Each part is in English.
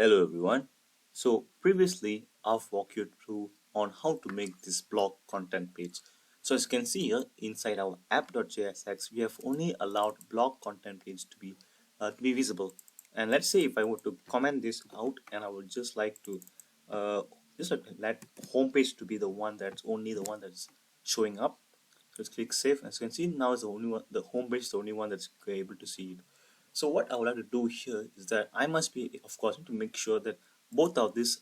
Hello everyone. So previously I've walked you through on how to make this blog content page. So as you can see here inside our app.jsx we have only allowed blog content page to be visible. And let's say if I were to comment this out and I would just like to let home page to be the one that's only the one that's showing up. So let's click save. As you can see now is the only one, the home page is the only one that's able to see it. So what I would like to do here is that I must be, of course, to make sure that both of these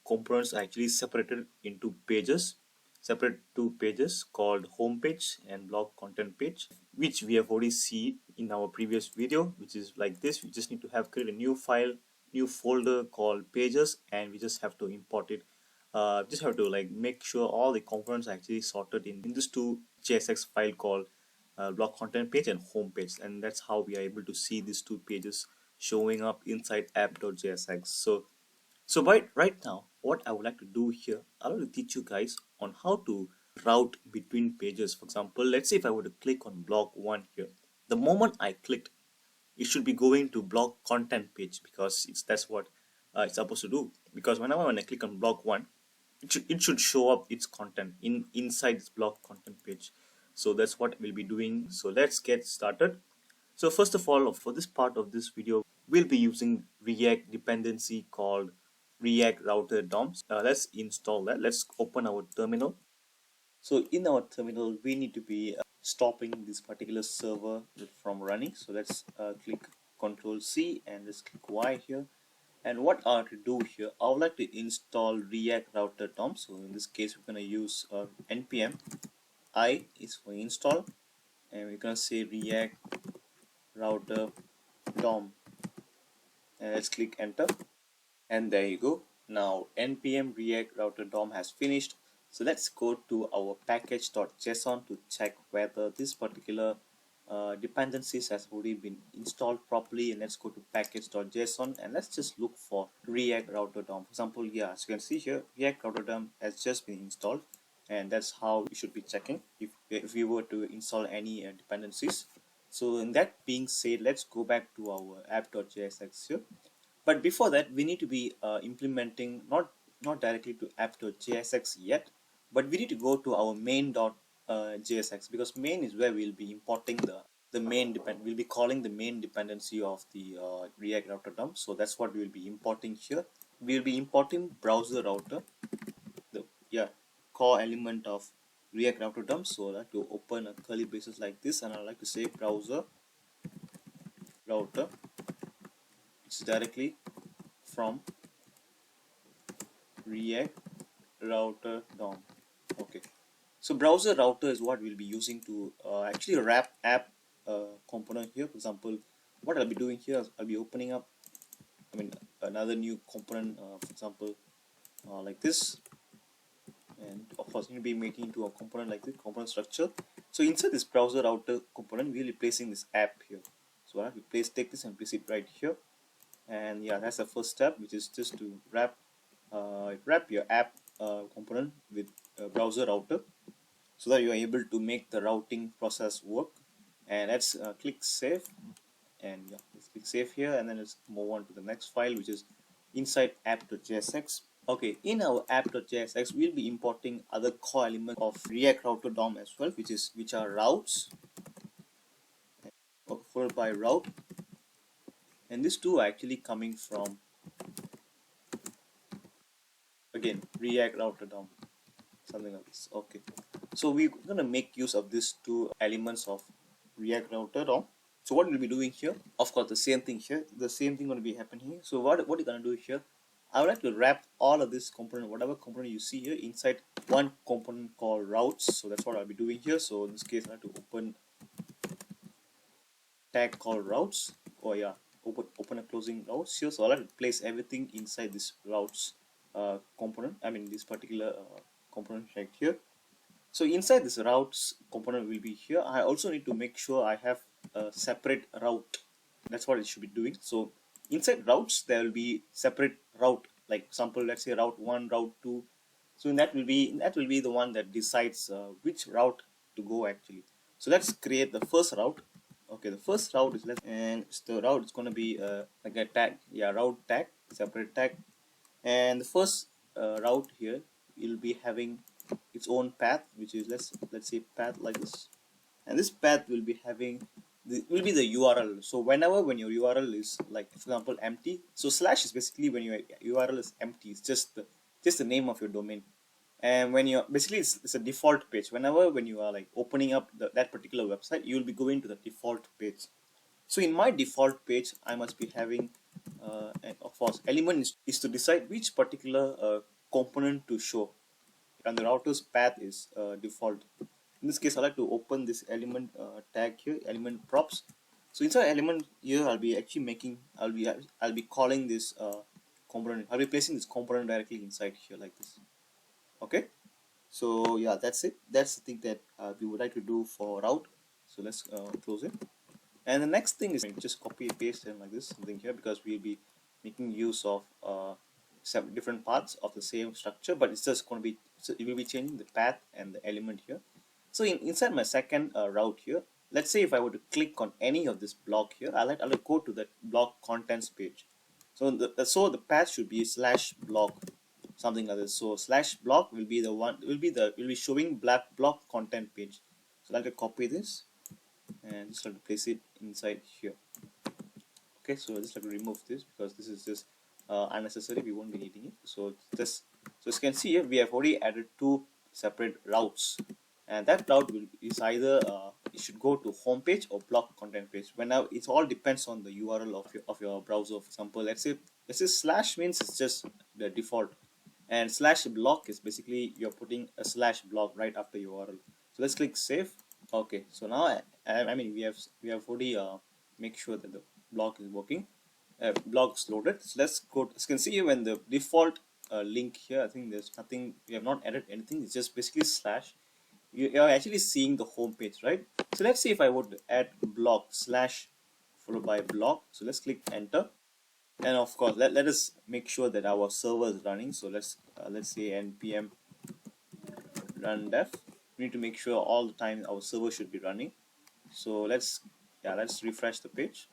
components are actually separated into pages, separate two pages called home page and blog content page, which we have already seen in our previous video, which is like this. We just need to have create a new file, new folder called pages, and we just have to import it. Just have to like make sure all the components are actually sorted in this two JSX file called blog content page and home page, and that's how we are able to see these two pages showing up inside app.jsx. So right now what I would like to do here, I want to teach you guys on how to route between pages. For example, let's say if I were to click on blog 1 here, the moment I clicked, it should be going to blog content page because that's what it's supposed to do. Because when I click on blog 1, it should show up its content inside this blog content page. So that's what we'll be doing. So let's get started. So first of all, for this part of this video, we'll be using React dependency called ReactRouter DOM. Let's install that. Let's open our terminal. So in our terminal, we need to be stopping this particular server from running. So let's click Control C and let's click Y here. And what I have to do here, I would like to install ReactRouter DOM. So in this case, we're going to use npm I is for install, and we're going to say ReactRouter DOM, and let's click enter, and there you go. Now npm ReactRouter DOM has finished. So let's go to our package.json to check whether this particular dependencies has already been installed properly. And let's go to package.json and let's just look for ReactRouter DOM. For example, yeah, as you can see here, ReactRouter DOM has just been installed, and that's how you should be checking if you were to install any dependencies. So in that being said, let's go back to our app.jsx here. But before that, we need to be implementing not directly to app.jsx yet, but we need to go to our main.jsx, because main is where we'll be importing the main we'll be calling the main dependency of the ReactRouter DOM. So that's what we'll be importing here. We'll be importing BrowserRouter, the core element of ReactRouter DOM. So I'd like to open a curly braces like this, and I'd like to say BrowserRouter. It's directly from ReactRouter DOM. Okay, so BrowserRouter is what we'll be using to actually wrap app component here. For example, what I'll be doing here is I'll be opening up another new component, for example like this, and of course you'll be making into a component like this, component structure. So inside this BrowserRouter component, we'll be placing this app here. So I have to take this and place it right here. And yeah, that's the first step, which is just to wrap your app component with BrowserRouter, so that you are able to make the routing process work. And let's click save, and yeah, let's click save here, and then let's move on to the next file, which is inside app.jsx. Okay, in our app.jsx, we'll be importing other core elements of ReactRouter DOM as well, which are routes, followed by route, and these two are actually coming from, again, ReactRouter DOM, something like this. Okay, so we're gonna make use of these two elements of ReactRouter DOM. So what we'll be doing here, of course, the same thing here, the same thing going to be happening here. So what you're gonna do here, I would like to wrap all of this component, whatever component you see here, inside one component called routes. So that's what I'll be doing here. So in this case, I have to open tag called routes. Oh yeah, open a closing routes here. So I'll have to place everything inside this routes component. This particular component right here. So inside this routes component will be here. I also need to make sure I have a separate route. That's what it should be doing. So inside routes, there will be separate route. Like example, let's say route 1, route 2. So that will be the one that decides which route to go actually. So let's create the first route. Okay, the first route is the route is going to be like a tag, route tag. separate tag, and the first route here will be having its own path, which is let's say path like this, and this path will be having will be the URL. So whenever when your URL is like for example empty, so slash is basically when your URL is empty, it's just the name of your domain. And when you're basically it's a default page. Whenever when you are like opening up that particular website, you will be going to the default page. So in my default page, I must be having and of course element is to decide which particular component to show, and the router's path is default. In this case, I like to open this element tag here, element props. So inside element here, I'll be actually making, I'll be calling this component. I'll be placing this component directly inside here like this. Okay. So yeah, that's it. That's the thing that we would like to do for route. So let's close it. And the next thing is just copy and paste them like this, something here, because we'll be making use of some different parts of the same structure, but it's just going to be, so it will be changing the path and the element here. So inside my second route here, let's say if I were to click on any of this block here, I'll go to that block contents page. So the path should be /block, something like this. So /block will be the one, will be showing block content page. So I'll have to copy this and just have to place it inside here. Okay, so I just have to remove this because this is just unnecessary. We won't be needing it. So as you can see here, we have already added two separate routes, and that route is either it should go to home page or block content page. When now it all depends on the URL of your browser. For example, let's say slash means it's just the default, and /block is basically you're putting a /block right after URL. So let's click save. Okay, so now I mean we have already make sure that the block is working. Block is loaded. So let's go. As you can see here, when the default link here, I think there's nothing. We have not added anything. It's just basically slash. You are actually seeing the home page, right? So let's see if I would add block / followed by block. So let's click enter, and of course let us make sure that our server is running. So let's say npm run dev. We need to make sure all the time our server should be running. So let's refresh the page,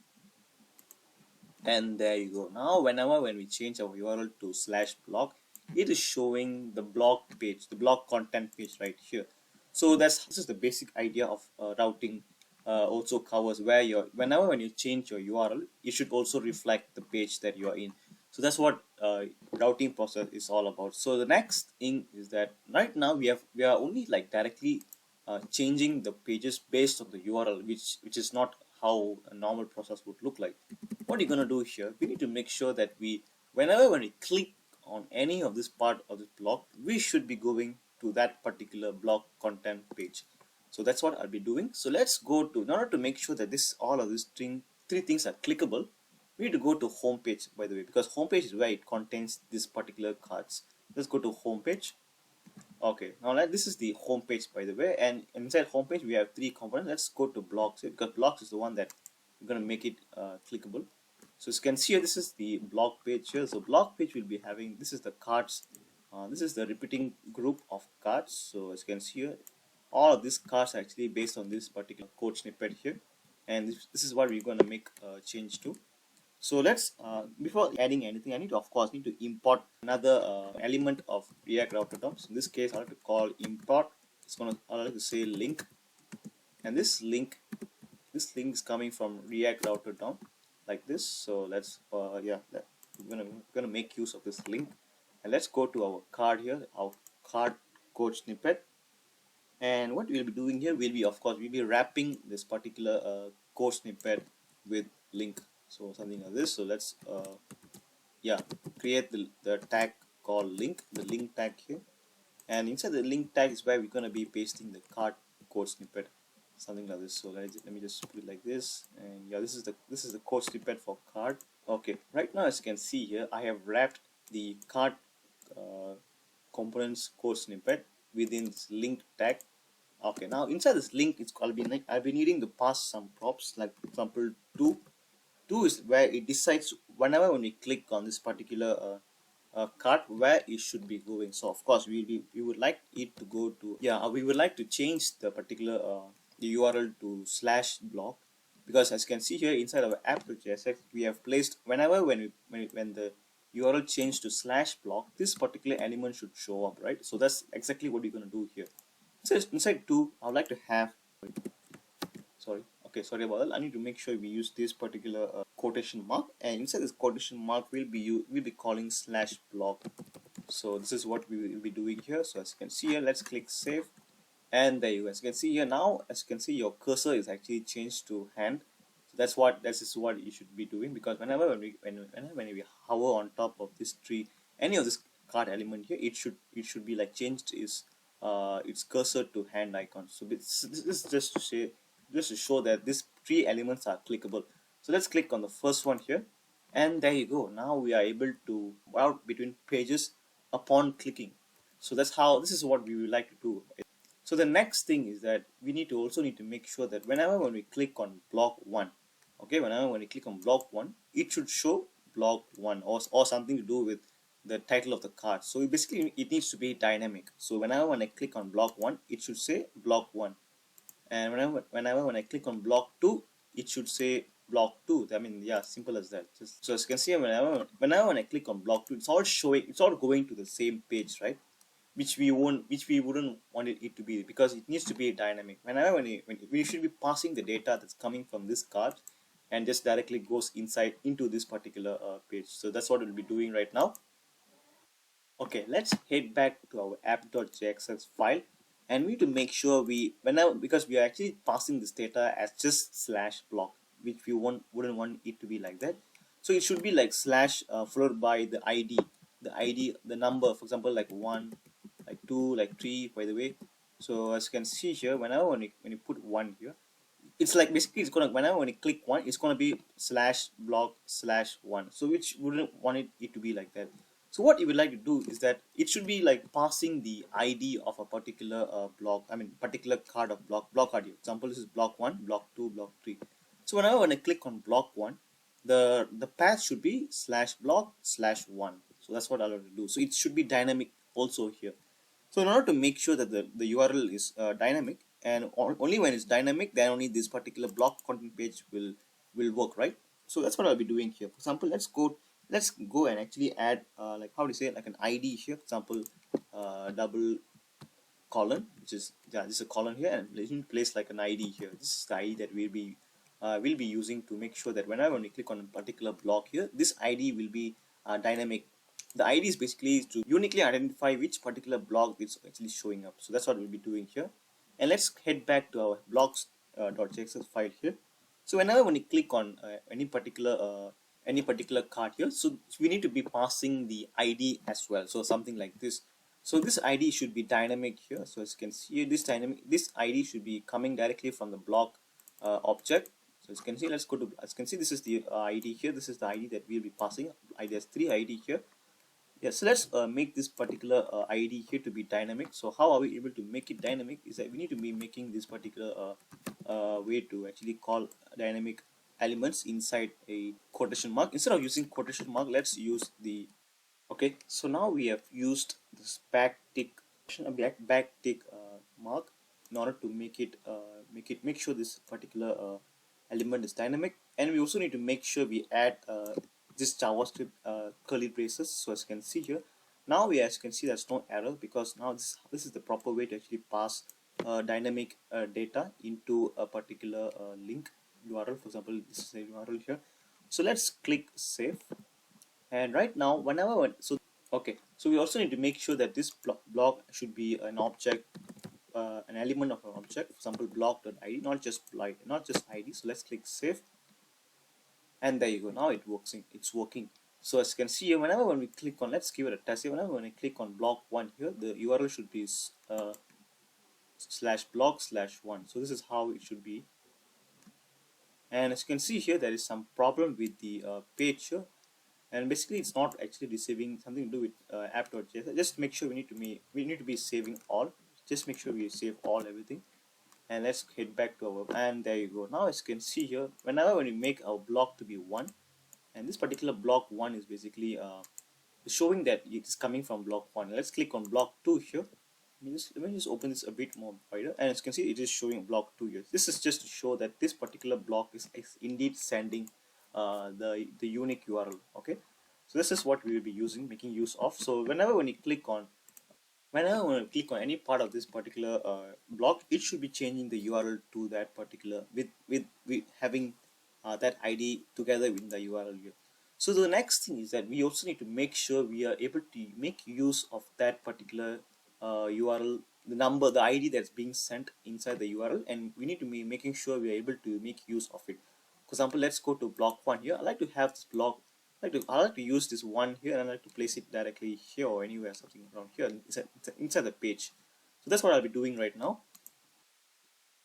and there you go. Now when we change our URL to /block, it is showing the block page, the block content page right here. So this is the basic idea of routing. Also covers where whenever when you change your URL, it should also reflect the page that you are in. So that's what routing process is all about. So the next thing is that right now we are only like directly changing the pages based on the URL, which is not how a normal process would look like. What you're gonna do here, we need to make sure that whenever when we click on any of this part of this block, we should be going to that particular block content page. So that's what I'll be doing. So let's go to, in order to make sure that all of these three things are clickable, we need to go to home page, by the way, because home page is where it contains this particular cards. Let's go to home page. Okay, now this is the home page, by the way, and inside home page we have three components. Let's go to blocks here, because blocks is the one that we're going to make it clickable. So as you can see here, this is the block page here. So block page will be having, this is the cards, this is the repeating group of cards. So as you can see here, all of these cards are actually based on this particular code snippet here, and this is what we're going to make a change to. So let's before adding anything, I need to import another element of ReactRouter DOM. So in this case, I have to call import. I like to say link, and this link is coming from ReactRouter DOM like this. So let's we're gonna make use of this link, and let's go to our card here, our card code snippet. And what we'll be doing here will be, of course, we'll be wrapping this particular code snippet with link. So something like this. So let's create the tag called link, the link tag here, and inside the link tag is where we're going to be pasting the card code snippet, something like this. So let me just put it like this, and yeah, this is the code snippet for card. Okay, right now as you can see here, I have wrapped the card components code snippet within this link tag. Okay, now inside this link, I'll be needing to pass some props, like for example 2. 2 is where it decides whenever when we click on this particular card where it should be going. So of course we would like it to go to, we would like to change the particular the URL to /block, because as you can see here inside our app.jsx, we have placed whenever when the URL changed to /block, this particular element should show up, right? So that's exactly what we're going to do here. So inside 2, I would like to have, sorry about that. I need to make sure we use this particular quotation mark, and inside this quotation mark we'll be calling /block. So this is what we will be doing here. So as you can see here, let's click save, and there you go. As you can see here now, as you can see, your cursor is actually changed to hand. So this is what you should be doing, because whenever when we hover on top of this tree, any of this card element here, it should be like changed its cursor to hand icon. So this is just to show that these three elements are clickable. So let's click on the first one here, and there you go. Now we are able to route between pages upon clicking. So this is what we would like to do. So the next thing is that we also need to make sure that whenever when we click on block 1, okay, whenever when we click on block 1, it should show block 1 or something to do with the title of the card. So basically it needs to be dynamic. So whenever when I click on block 1, it should say block 1, and whenever when I click on block 2, it should say block 2. I mean, yeah, simple as that. So as you can see, whenever when I click on block 2, it's all going to the same page, right? Which we wouldn't want it to be, because it needs to be dynamic. Whenever when we should be passing the data that's coming from this card and just directly goes inside into this particular page. So that's what we'll be doing right now. Okay, let's head back to our app.js file, and we need to make sure because we are actually passing this data as just /block, which we wouldn't want it to be like that. So it should be like slash followed by the ID, the number, for example, like 1, like 2, like 3, by the way. So as you can see here, whenever when you put 1 here, it's like basically it's gonna, whenever when you click 1, it's gonna be /block/1. So which wouldn't want it to be like that. So what you would like to do is that it should be like passing the ID of a particular block, particular card of block ID. For example, this is block 1, block 2, block 3. So whenever when I click on block 1, the path should be /block/1. So that's what I'll have to do. So it should be dynamic also here. So in order to make sure that the URL is dynamic, and only when it's dynamic, then only this particular block content page will work, right? So that's what I'll be doing here. For example, let's go and actually add like like an ID here. For example, double colon, which is, yeah, this is a colon here, and let me place like an ID here. This is the ID that we'll be using to make sure that whenever we click on a particular block here, this ID will be dynamic. The ID is basically to uniquely identify which particular block is actually showing up. So that's what we'll be doing here. And let's head back to our blogs.js file here. So whenever when you click on any particular card here, so we need to be passing the ID as well. So something like this. So this ID should be dynamic here. So as you can see, this ID should be coming directly from the block object. So as you can see, as you can see, this is the ID here. This is the ID that we'll be passing. There's 3 ID here. Yeah, so let's make this particular ID here to be dynamic. So how are we able to make it dynamic is that we need to be making this particular way to actually call dynamic elements inside a quotation mark. Instead of using quotation mark, let's use the, okay, so now we have used this backtick mark in order to make sure this particular element is dynamic. And we also need to make sure we add this JavaScript curly braces. So as you can see here, now as you can see, there's no error, because now this is the proper way to actually pass dynamic data into a particular link URL. For example, this is a URL here. So let's click save, and right now so we also need to make sure that this block should be an object, an element of an object. For example, block.id, not just ID. So let's click save, and there you go. Now it's working. So as you can see here, whenever when we click on, let's give it a test here. Whenever when I click on block 1 here, the URL should be /block/1. So this is how it should be. And as you can see here, there is some problem with the page here, and basically it's not actually receiving something to do with app.js. Just make sure we need to be saving all. Just make sure we save all everything. And let's head back to our, and there you go. Now as you can see here, whenever when we make our block to be 1, and this particular block 1 is basically showing that it's coming from block 1. Let's click on block 2 here. Let me just open this a bit more wider, and as you can see, it is showing block 2 here. This is just to show that this particular block is indeed sending the unique URL. Okay, So this is what we will be making use of. So when you click on any part of this particular block, it should be changing the URL to that particular with having that ID together with the URL here. So the next thing is that we also need to make sure we are able to make use of that particular URL, the ID that's being sent inside the URL, and we need to be making sure we are able to make use of it. For example, let's go to block 1 here. I like to have this block. I like to use this one here, and I like to place it directly here or anywhere, something around here inside the page. So that's what I'll be doing right now.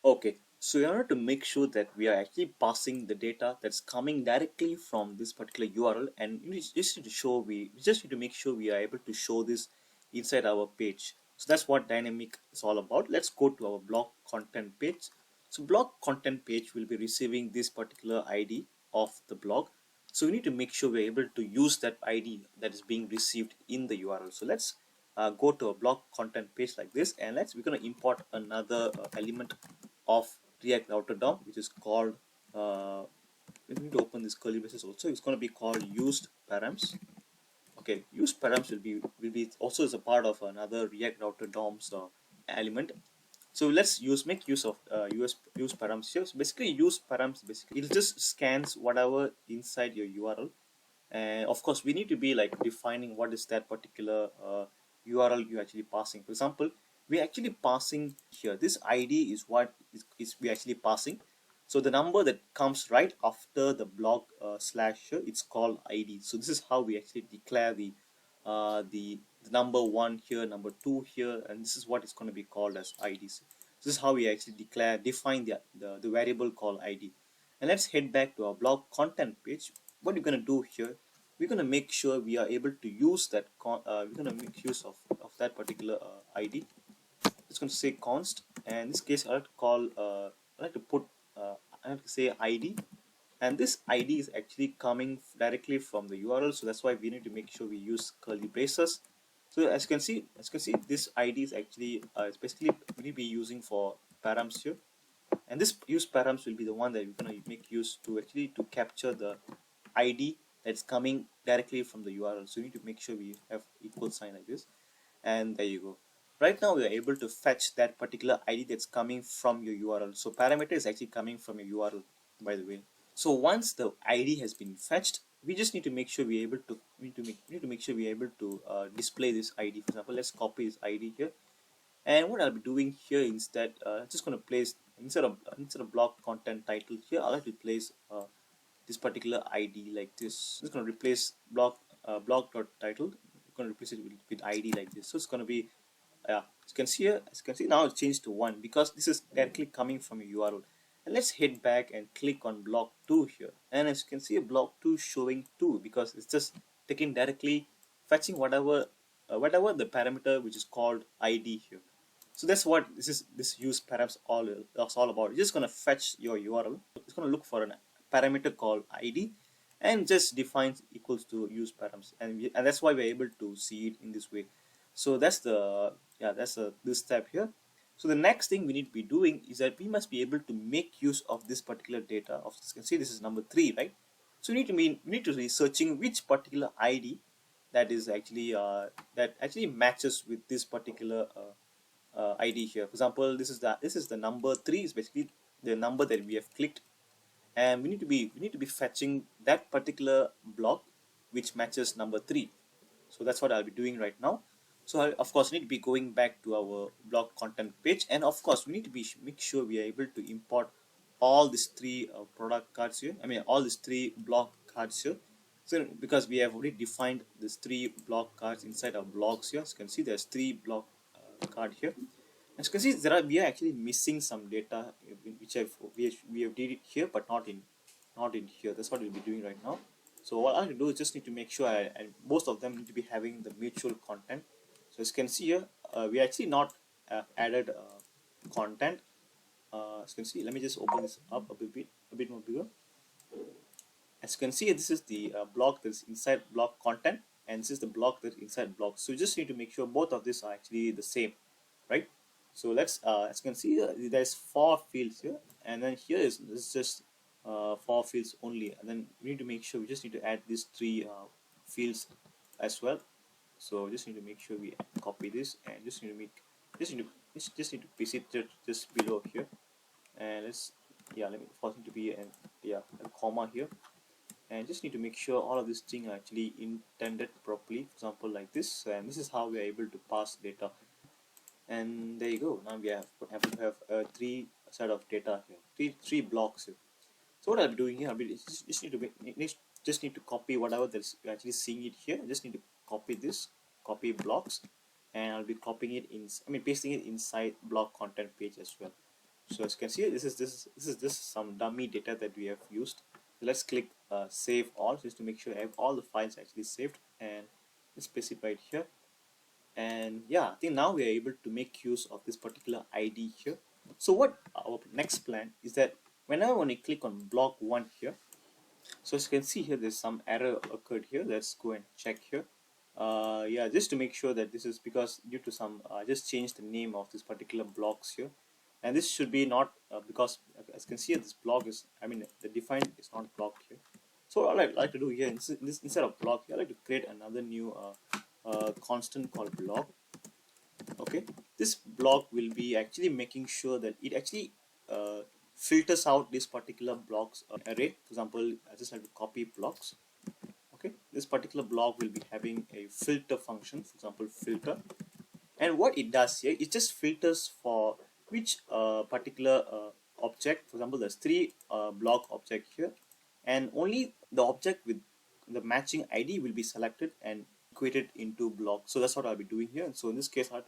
Okay, so in order to make sure that we are actually passing the data that's coming directly from this particular URL, and we just need to make sure we are able to show this inside our page. So that's what dynamic is all about. Let's go to our blog content page. So blog content page will be receiving this particular ID of the blog. So we need to make sure we're able to use that ID that is being received in the URL. So let's go to a blog content page like this, and we're going to import another element of ReactRouter DOM, which is called we need to open this curly braces also. It's going to be called used params. Okay, used params will be also as a part of another ReactRouter DOM's element. So let's make use of use params here. So basically, use params it just scans whatever inside your URL, and of course we need to be like defining what is that particular URL you're actually passing. For example, we're actually passing here, this ID is what is we actually passing. So the number that comes right after the blog slash here, it's called ID. So this is how we actually declare the number 1 here, number 2 here, and this is what is going to be called as IDs. This is how we actually define the variable called ID. And let's head back to our blog content page. What we're going to do here, we're going to make sure we are able to use that we're going to make use of that particular ID. It's going to say const, and in this case I like to call I like to put I have to say ID, and this ID is actually coming directly from the URL, so that's why we need to make sure we use curly braces. So as you can see, this ID is actually it's basically we need to be using for params here, and this use params will be the one that we're going to make use to actually to capture the ID that's coming directly from the URL. So we need to make sure we have equal sign like this, and there you go. Right now we are able to fetch that particular ID that's coming from your URL. So parameter is actually coming from your URL, by the way. So once the ID has been fetched, we just need to make sure we're able to make sure we're able to display this ID. For example, let's copy this ID here, and what I'll be doing here is that I'm just going to place instead of blog content title here, I'll have to place this particular ID like this. I'm just going to replace blog.title. I'm going to replace it with ID like this. So it's going to be as you can see here, now it's changed to 1 because this is directly coming from your URL. And let's head back and click on block 2 here, and as you can see, block 2 showing 2 because it's just taking directly fetching whatever the parameter which is called ID here. So that's what this use params all about. It's just going to fetch your URL. It's going to look for a parameter called ID and just defines equals to use params, and that's why we're able to see it in this way. So that's this step here. So the next thing we need to be doing is that we must be able to make use of this particular data. You can see this is number 3, right? So we need to be searching which particular ID that is actually that actually matches with this particular ID here. For example, this is the number 3 is basically the number that we have clicked, and we need to be fetching that particular block which matches number 3. So that's what I'll be doing right now. So of course we need to be going back to our blog content page, and of course we need to make sure we are able to import all these 3 product cards here. I mean all these 3 block cards here. So because we have already defined these 3 block cards inside our blogs here. As you can see, there's 3 block card here. As you can see, we are actually missing some data which we have did it here, but not in here. That's what we'll be doing right now. So what I have to do is just need to make sure and most of them need to be having the mutual content. So as you can see here, we actually not added content. As you can see, let me just open this up a bit more bigger. As you can see, this is the block that's inside block content, and this is the block that's inside block. So you just need to make sure both of these are actually the same, right? So let's as you can see, there's 4 fields here, and then here is just 4 fields only, and then we need to make sure we just need to add these 3 fields as well. So just need to make sure we copy this, and just need to make just need to paste it just below here, and let's let me force it to be an a comma here, and just need to make sure all of these things are actually intended properly. For example, like this, and this is how we are able to pass data. And there you go. Now we have three set of data here, three blocks here. So what I'll be doing here, just need to just need to copy whatever that's you're actually seeing it here. Just need to copy this, copy blocks, and I'll be copying it in. Pasting it inside blog content page as well. So as you can see, this is just some dummy data that we have used. So let's click save all, just to make sure I have all the files actually saved, and let's paste it right here. And yeah, I think now we are able to make use of this particular ID here. So what our next plan is that whenever when you click on block 1 here, so as you can see here, there's some error occurred here. Let's go and check here. Yeah, just to make sure that this is because due to some just change the name of this particular blocks here, and this should be not because as you can see this block is the defined is not blocked here. So all I'd like to do here, instead of block here, I like to create another new constant called block. Okay, this block will be actually making sure that it actually filters out this particular blocks array. For example, I just have to copy blocks. Okay, this particular block will be having a filter function, for example filter, and what it does here, it just filters for which particular object. For example, there's three block object here, and only the object with the matching ID will be selected and equated into blocks. So that's what I'll be doing here. And so in this case, I need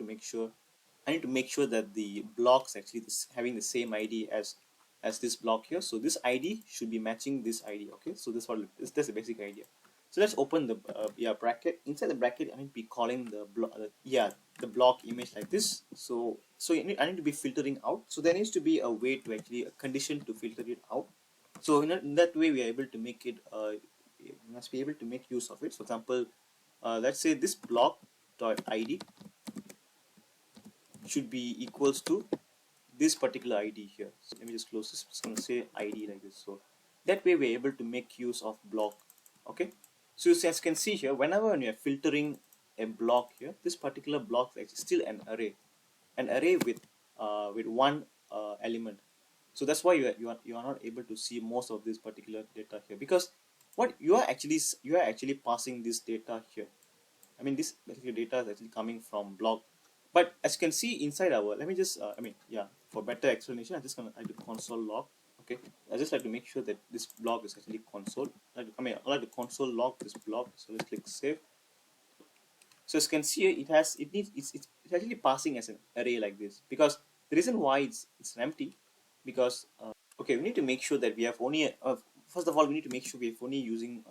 to make sure that the blocks actually having the same ID as this block here. So this ID should be matching this ID. Okay, so that's the basic idea. So let's open the bracket. Inside the bracket, I need to be calling the block image like this. So I need to be filtering out. So there needs to be a way to actually a condition to filter it out. So in that way, we are able to make it. We must be able to make use of it. For example, let's say this block dot ID should be equals to this particular ID here. So let me just close this. I'm just going to say ID like this. So that way we're able to make use of block. Okay. So as you can see here, whenever you're filtering a block here, this particular block is still an array with one element. So that's why you are not able to see most of this particular data here, because what you are actually passing this data here. This particular data is actually coming from block. But as you can see inside our, let me just for better explanation, I'm just gonna do console log. Okay, I just like to make sure that this block is actually console. I like to console log this block. So let's click save. So as you can see, it's actually passing as an array like this, because the reason why it's empty, because okay, we need to make sure that we have only first of all, we need to make sure we're only using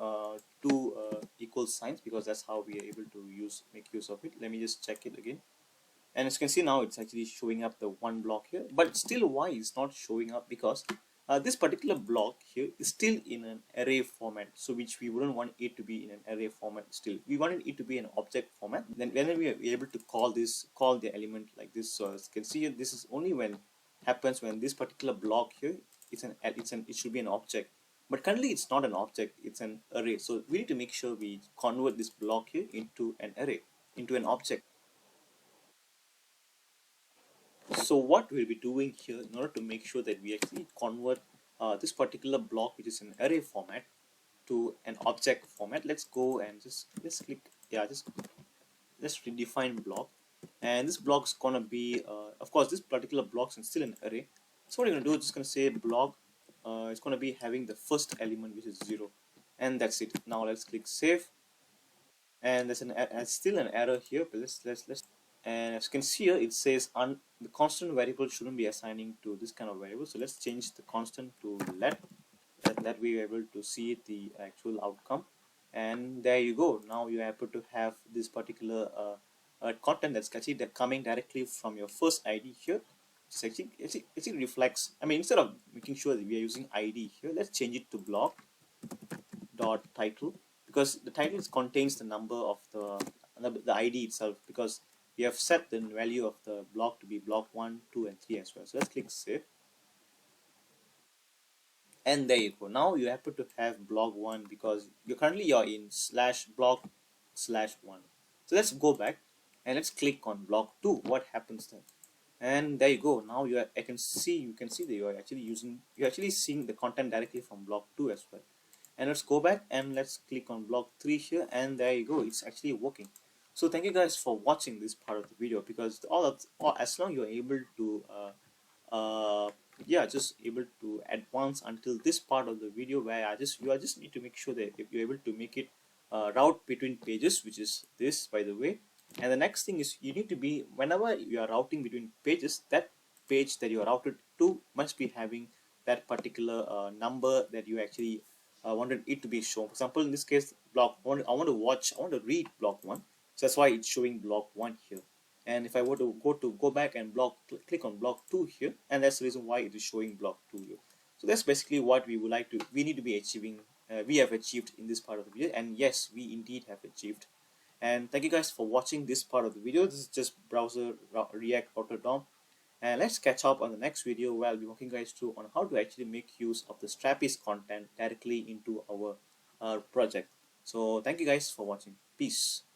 two equal signs, because that's how we are able to make use of it. Let me just check it again. And as you can see now, it's actually showing up the one block here, but still why it's not showing up, because this particular block here is still in an array format, so which we wouldn't want it to be in an array format. Still we wanted it to be an object format. Then when we are able to call the element like this. So as you can see, this is only when happens when this particular block here it should be an object, but currently it's not an object, it's an array. So we need to make sure we convert this block here into an array, into an object. So what we'll be doing here, in order to make sure that we actually convert this particular block, which is an array format, to an object format, let's go and just click let's redefine block. And this block is gonna be of course this particular block is still an array. So what you're gonna do is just gonna say block it's gonna be having the first element, which is 0, and that's it. Now let's click save. And there's still an error here, but let's and as you can see here, it says the constant variable shouldn't be assigning to this kind of variable. So let's change the constant to let, and that way we're able to see the actual outcome. And there you go. Now you're able to have this particular content that's actually coming directly from your first ID here. It actually reflects. Instead of making sure that we are using ID here, let's change it to block dot title, because the title contains the number of the ID itself, because we have set the value of the block to be block 1, 2, and 3 as well. So let's click save. and there you go. Now you happen to have blog 1 because you're in /blog/1. So let's go back and let's click on blog 2. What happens then? And there you go. Now you can see that you're actually seeing the content directly from blog 2 as well. And let's go back and let's click on blog 3 here, and there you go, it's actually working. So thank you guys for watching this part of the video, because as long you're able to yeah, just able to advance until this part of the video, where you are just need to make sure that if you're able to make it route between pages, which is this, by the way. And the next thing is, you need to be, whenever you are routing between pages, that page that you are routed to must be having that particular number that you actually wanted it to be shown. For example, in this case, I want to read block 1, so that's why it's showing block 1 here. And if I were to go back and click on block 2 here, and that's the reason why it is showing block 2 here. So that's basically what we need to be achieving. We have achieved in this part of the video, and yes, we indeed have achieved. And thank you guys for watching this part of the video. This is just browser React Router DOM, and let's catch up on the next video where I'll be walking guys through on how to actually make use of the Strapi content directly into our project. So thank you guys for watching. Peace.